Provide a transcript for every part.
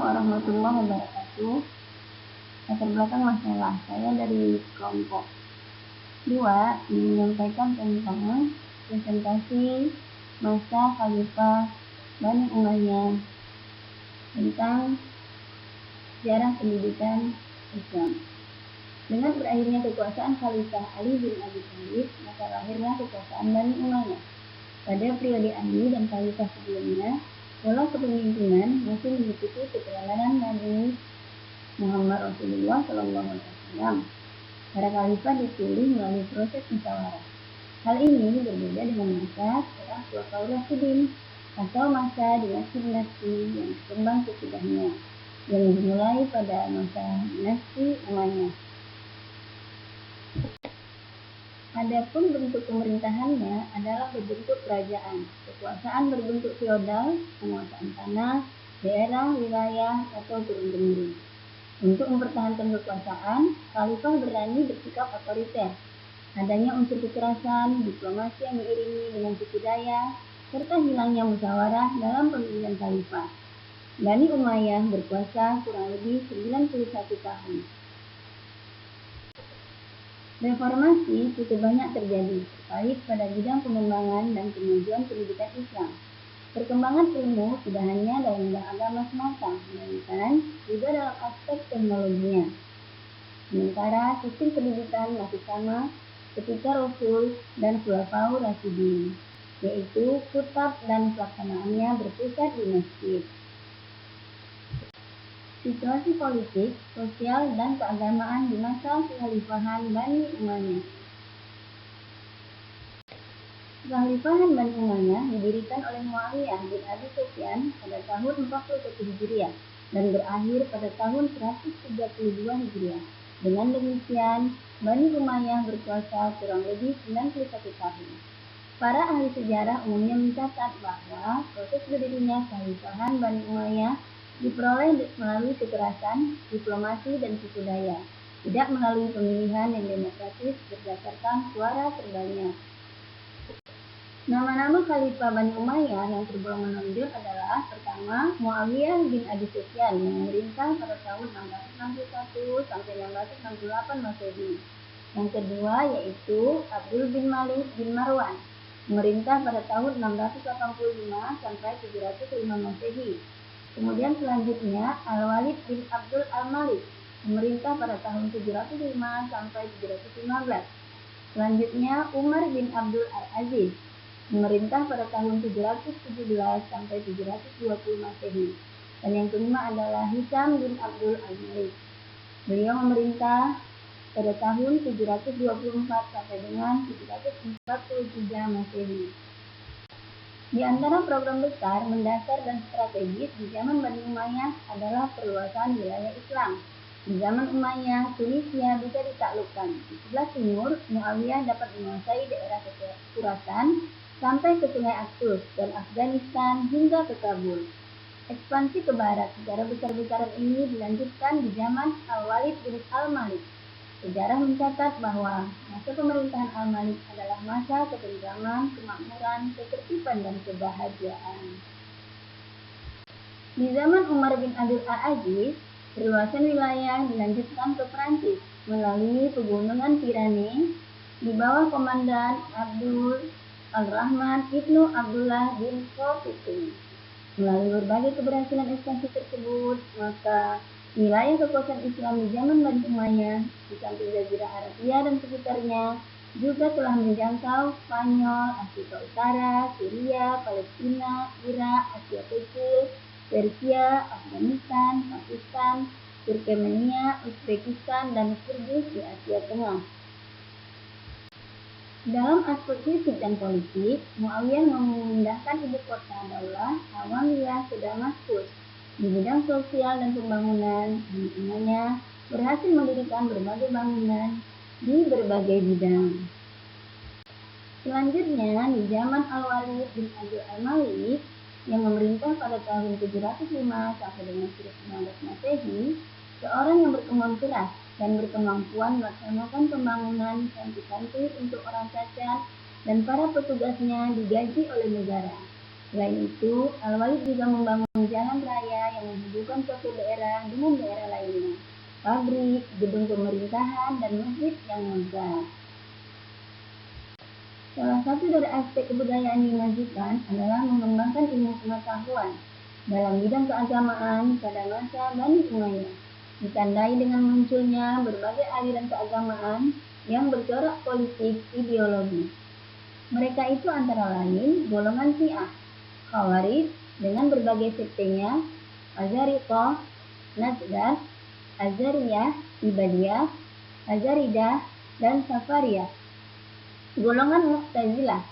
warahmatullahi wabarakatuh. Latar belakang masalah saya dari kelompok 2 menyampaikan tentang presentasi masa Khalifah Bani Umayyah tentang sejarah pendidikan Islam. Dengan berakhirnya kekuasaan Khalifah Ali bin Abi Thalib, maka lahirlah kekuasaan Bani Umayyah. Pada periode Ali dan Khalifah sebelumnya, pola kepemimpinan masih mengikuti keteladanan Nabi Muhammad Rasulullah SAW. Para khalifah dipilih melalui proses musyawarah. Hal ini berbeda dengan masa setelah Khulafaur Rasyidin atau masa dinasti yang berkembang sesudahnya, yang dimulai pada masa dinasti Umayyah. Adapun bentuk pemerintahannya adalah berbentuk kerajaan. Kekuasaan berbentuk feodal, penguasaan tanah, daerah, wilayah, atau turun-temurun. Untuk mempertahankan kekuasaan, khalifah berani bersikap otoriter. Adanya unsur kekerasan, diplomasi yang diiringi dengan tipu daya, serta hilangnya musyawarah dalam pemilihan khalifah. Bani Umayyah berkuasa kurang lebih 91 tahun. Reformasi cukup banyak terjadi, terkait pada bidang pengembangan dan kemajuan pendidikan Islam. Perkembangan ilmu tidak hanya dalam bidang agama semata, melainkan juga dalam aspek teknologinya. Sementara sistem pendidikan masih sama ketika Rasul dan Khulafaur Rasyidin, yaitu kutab dan pelaksanaannya berpusat di masjid. Situasi politik, sosial, dan keagamaan di masa kekhalifahan Bani Umayyah. Kekhalifahan Bani Umayyah didirikan oleh Muawiyah bin Abi Sufyan pada tahun 41 Hijriah dan berakhir pada tahun 132 Hijriah. Dengan demikian, Bani Umayyah berkuasa kurang lebih 91 tahun. Para ahli sejarah umumnya mencatat bahwa proses berdirinya kekhalifahan Bani Umayyah diperoleh melalui kekerasan, diplomasi, dan tipu daya, tidak melalui pemilihan yang demokratis berdasarkan suara terbanyak. Nama-nama Khalifah Bani Umayyah yang tergolong menonjol adalah: pertama, Muawiyah bin Abi Sufyan yang memerintah pada tahun 661 sampai 668 Masehi. Yang kedua yaitu Abdul bin Malik bin Marwan, memerintah pada tahun 685 sampai 705 Masehi. Kemudian selanjutnya Al-Walid bin Abdul Al-Malik, memerintah pada tahun 705 sampai 715. Selanjutnya Umar bin Abdul Al-Aziz, memerintah pada tahun 717 sampai 720 Masehi. Dan yang kelima adalah Hisham bin Abdul Al-Malik. Beliau memerintah pada tahun 724 sampai dengan 743 Masehi. Di antara program besar, mendasar, dan strategis di zaman Bani Umayyah adalah perluasan wilayah Islam. Di zaman Umayyah, Tunisia bisa ditaklukkan. Di sebelah timur, Muawiyah dapat menguasai daerah Khurasan sampai ke Sungai Aksus dan Afghanistan hingga ke Kabul. Ekspansi ke barat secara besar-besaran ini dilanjutkan di zaman Al-Walid bin Al-Malik. Sejarah mencatat bahwa masa pemerintahan Al-Malik adalah masa ketentraman, kemakmuran, ketertiban, dan kebahagiaan. Di zaman Umar bin Abdul Aziz, perluasan wilayah dilanjutkan ke Prancis melalui pegunungan Pyrenees di bawah komandan Abdul Al-Rahman Ibnu Abdullah bin Qutb. Melalui berbagai keberhasilan ekspansi tersebut, maka wilayah kekuasaan Islam di zaman Bani Umayyah, di samping Jazirah Arabia dan sekitarnya, juga telah menjangkau Spanyol, Afrika Utara, Syria, Palestina, Irak, Asia Kecil, Persia, Afghanistan, Pakistan, Turkmenia, Uzbekistan, dan Kirgiz di Asia Tengah. Dalam aspek fisik dan politik, Muawiyah memindahkan ibu kota daulah Awamiyah ke Damaskus. Di bidang sosial dan pembangunan, Bani Umayyah berhasil mendirikan berbagai bangunan di berbagai bidang. Selanjutnya, di zaman Al-Walid bin Abdul Al-Malik yang memerintah pada tahun 705 sampai dengan 715 Masehi, seorang yang berkembang keras dan berkemampuan melaksanakan pembangunan panti-panti untuk orang cacat dan para petugasnya digaji oleh negara. Selain itu, Al-Walid juga membangun jalan raya yang menghubungkan suatu daerah dengan daerah lainnya, pabrik, gedung pemerintahan, dan masjid yang megah. Salah satu dari aspek kebudayaan yang dimajukan adalah mengembangkan ilmu pengetahuan dalam bidang keagamaan pada masa Bani Umayyah, ditandai dengan munculnya berbagai aliran keagamaan yang bercorak politik ideologi. Mereka itu antara lain golongan Syiah, Khawarij dengan berbagai sektenya, Azariqah, Najdah, Azariyah, Ibadiyah, Azaridah, dan Safariyah. Golongan Mu'tazilah,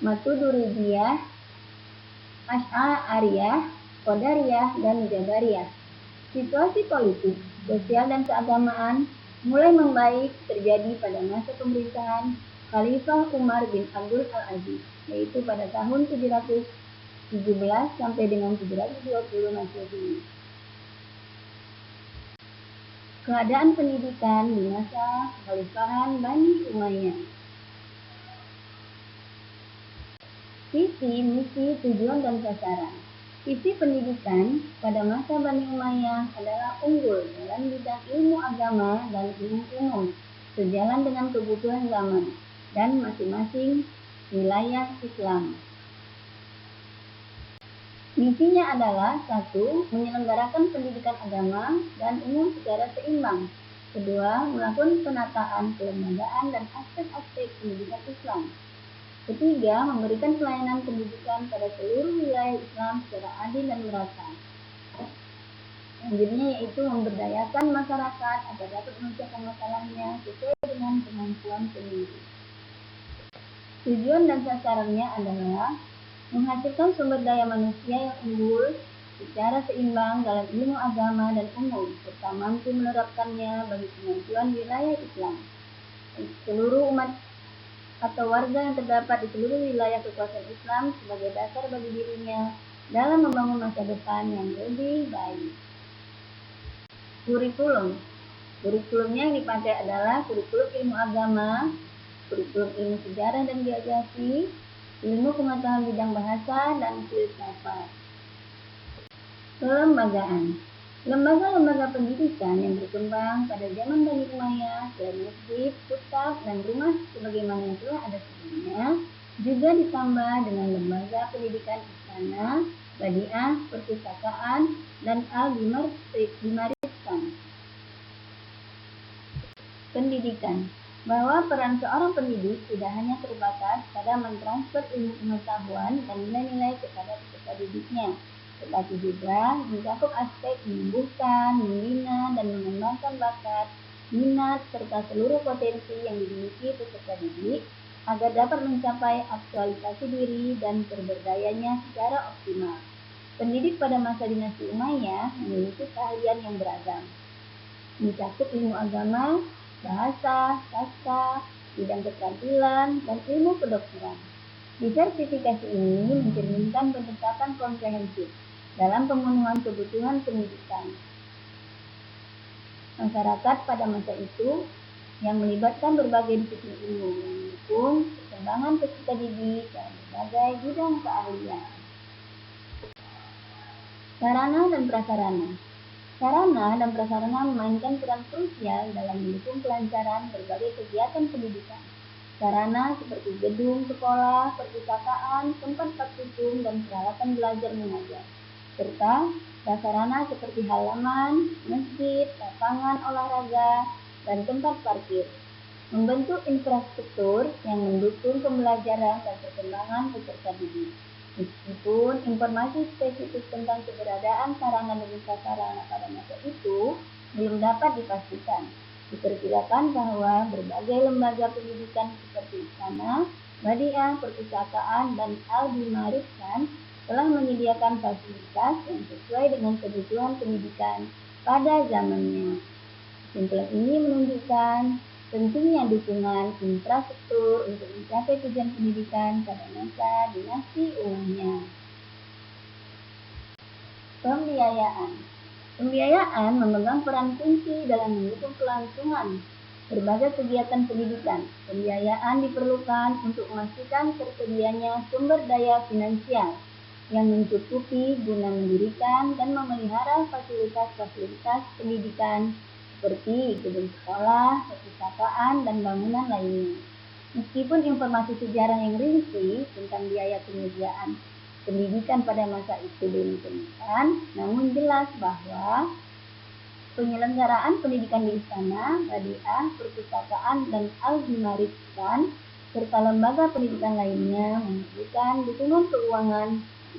Maturidiyah, Asy'ariyah, Qadariyah, dan Jabariyah. Situasi politik, sosial, dan keagamaan mulai membaik terjadi pada masa pemerintahan Khalifah Umar bin Abdul Al-Aziz, yaitu pada tahun 717 sampai dengan 720 Masehi. Keadaan pendidikan di masa Kekhalifahan Bani Umayyah. Visi, misi, tujuan, dan sasaran. Visi pendidikan pada masa Bani Umayyah adalah unggul dalam bidang ilmu agama dan ilmu umum, sejalan dengan kebutuhan zaman dan masing-masing wilayah Islam. Misinya adalah 1. Menyelenggarakan pendidikan agama dan umum secara seimbang. 2. Melakukan penataan kelembagaan dan aspek-aspek pendidikan Islam. 3. Memberikan pelayanan pendidikan pada seluruh wilayah Islam secara adil dan merata. Selanjutnya yaitu memberdayakan masyarakat agar dapat memecahkan masalahnya sesuai dengan kemampuan sendiri. Tujuan dan sasarannya adalah menghasilkan sumber daya manusia yang unggul secara seimbang dalam ilmu agama dan umum, serta mampu menerapkannya bagi kemajuan wilayah Islam. Seluruh umat atau warga yang terdapat di seluruh wilayah kekuasaan Islam sebagai dasar bagi dirinya dalam membangun masa depan yang lebih baik. Kurikulumnya yang dipakai adalah kurikulum ilmu agama, kurikulum ilmu sejarah dan geografi, ilmu pengetahuan bidang bahasa, dan filsafat. Kelembagaan. Lembaga-lembaga pendidikan yang berkembang pada zaman Bani Umayyah selain masjid, kitab, dan rumah sebagaimana yang telah ada sebelumnya, juga ditambah dengan lembaga pendidikan istana, badiah, perpustakaan, dan al-dimariskan. Pendidikan. Bahwa peran seorang pendidik tidak hanya terbatas pada mentransfer ilmu pengetahuan dan nilai-nilai kepada peserta didiknya, tetapi juga mencakup aspek menumbuhkan, membina, dan mengembangkan bakat, minat, serta seluruh potensi yang dimiliki peserta didik agar dapat mencapai aktualisasi diri dan berberdayanya secara optimal. Pendidik pada masa dinasti Umayyah memiliki keahlian yang beragam, mencakup ilmu agama, bahasa, sastra, bidang keterampilan, dan ilmu kedokteran. Diversifikasi ini mencerminkan pendekatan komprehensif dalam pemenuhan kebutuhan pendidikan masyarakat pada masa itu yang melibatkan berbagai disiplin ilmu yang mendukung perkembangan peserta didik dalam berbagai bidang keahlian. Sarana dan prasarana. Sarana dan prasarana memainkan peran krusial dalam mendukung kelancaran berbagai kegiatan pendidikan. Sarana seperti gedung sekolah, perpustakaan, tempat praktikum, dan peralatan belajar mengajar, serta prasarana seperti halaman, masjid, lapangan olahraga, dan tempat parkir, membentuk infrastruktur yang mendukung pembelajaran dan perkembangan peserta didik. Meskipun informasi spesifik tentang keberadaan sarana dan prasarana pada masa itu belum dapat dipastikan, diperkirakan bahwa berbagai lembaga pendidikan seperti istana, badiah, perpustakaan, dan al-dimariskan telah menyediakan fasilitas yang sesuai dengan kebutuhan pendidikan pada zamannya. Kesimpulan ini menunjukkan pentingnya dukungan infrastruktur untuk mencapai tujuan pendidikan pada masa dinasti Umayyah. Pembiayaan. Pembiayaan memegang peran kunci dalam mendukung kelangsungan berbagai kegiatan pendidikan. Pembiayaan diperlukan untuk memastikan tersedianya sumber daya finansial yang mencukupi guna mendirikan dan memelihara fasilitas-fasilitas pendidikan seperti gedung sekolah, perpustakaan, dan bangunan lainnya. Meskipun informasi sejarah yang rinci tentang biaya penyediaan pendidikan pada masa itu belum ditemukan, namun jelas bahwa penyelenggaraan pendidikan di istana, badiah, perpustakaan, dan al-Himaristan, serta lembaga pendidikan lainnya memerlukan dukungan keuangan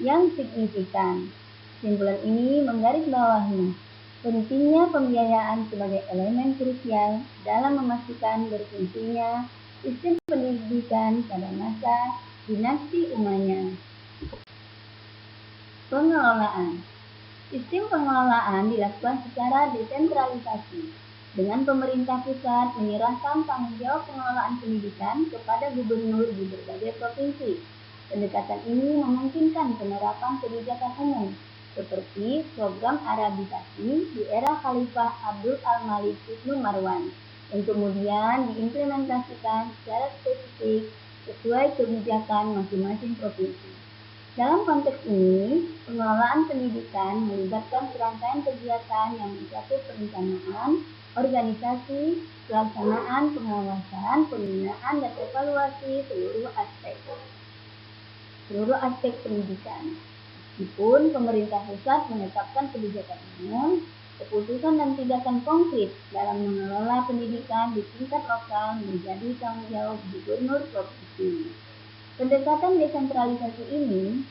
yang signifikan. Kesimpulan ini menggarisbawahi pentingnya pembiayaan sebagai elemen krusial dalam memastikan berfungsinya sistem pendidikan pada masa dinasti Umayyah. Pengelolaan. Sistem pengelolaan dilakukan secara desentralisasi, dengan pemerintah pusat menyerahkan tanggung jawab pengelolaan pendidikan kepada gubernur di berbagai provinsi. Pendekatan ini memungkinkan penerapan kebijakan umum, seperti program Arabisasi di era Khalifah Abdul Al-Malik Ibnu Marwan, yang kemudian diimplementasikan secara spesifik sesuai kebijakan masing-masing provinsi. Dalam konteks ini, pengelolaan pendidikan melibatkan serangkaian kegiatan yang mencakup perencanaan, organisasi, pelaksanaan, pengawasan, pembinaan, dan evaluasi seluruh aspek pendidikan. Meskipun pemerintah pusat menetapkan kebijakan umum, keputusan dan tindakan konkret dalam mengelola pendidikan di tingkat lokal menjadi tanggung jawab gubernur provinsi. Pendekatan desentralisasi ini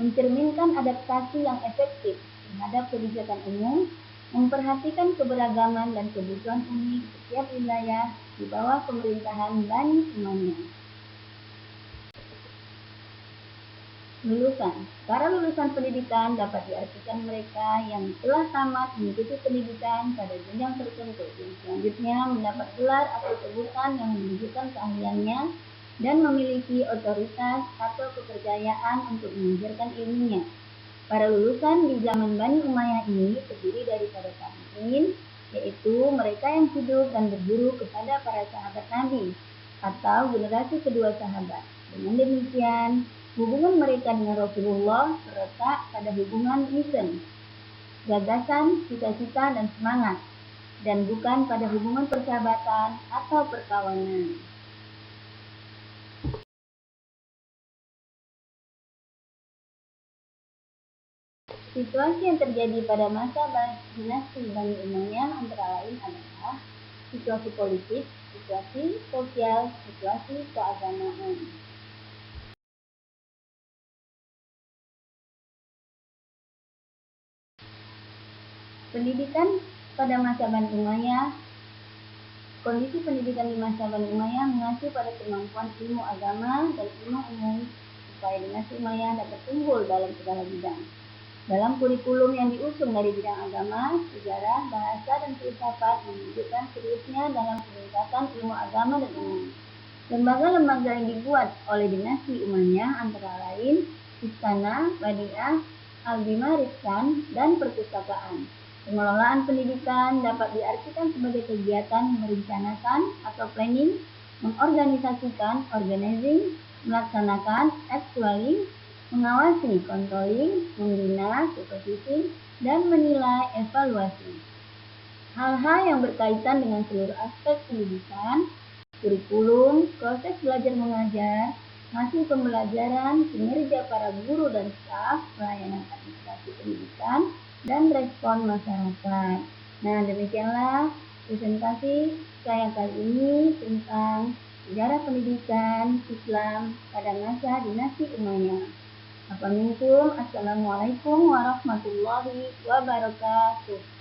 mencerminkan adaptasi yang efektif terhadap kebijakan umum, memperhatikan keberagaman dan kebutuhan unik setiap wilayah di bawah pemerintahan Bani Umayyah. Para lulusan pendidikan dapat diartikan mereka yang telah tamat mengikuti pendidikan pada jenjang tertentu, yang selanjutnya mendapat gelar atau sebutan yang menunjukkan keahliannya dan memiliki otoritas atau kepercayaan untuk mengajarkan ilmunya. Para lulusan di zaman Bani Umayyah ini terdiri daripada tabi'in, yaitu mereka yang hidup dan berguru kepada para sahabat Nabi atau generasi kedua sahabat. Dengan demikian, hubungan mereka dengan Rasulullah terletak pada hubungan mission, gagasan, cita-cita, dan semangat, dan bukan pada hubungan persahabatan atau perkawanan. Situasi yang terjadi pada masa dinasti Bani Umayyah antara lain adalah situasi politik, situasi sosial, situasi keagamaan. Pendidikan pada masa Bani Umayyah. Kondisi pendidikan di masa Bani Umayyah mengacu pada kemampuan ilmu agama dan ilmu umum supaya dinasti Umayyah dapat unggul dalam segala bidang. Dalam kurikulum yang diusung dari bidang agama, sejarah, bahasa, dan filsafat menunjukkan seriusnya dalam peningkatan ilmu agama dan umum. Lembaga-lembaga yang dibuat oleh dinasti Umayyah antara lain istana, badiah, al-Bimaristan, dan perpustakaan. Pengelolaan pendidikan dapat diartikan sebagai kegiatan merencanakan atau planning, mengorganisasikan, organizing, melaksanakan, actually, mengawasi, controlling, membina, supervisi, dan menilai, evaluasi. Hal-hal yang berkaitan dengan seluruh aspek pendidikan, kurikulum, proses belajar mengajar, hasil pembelajaran, kinerja para guru dan staf, pelayanan administrasi pendidikan, dan respon masyarakat. Nah, demikianlah presentasi saya kali ini tentang sejarah pendidikan Islam pada masa dinasti Umayyah. Assalamualaikum warahmatullahi wabarakatuh.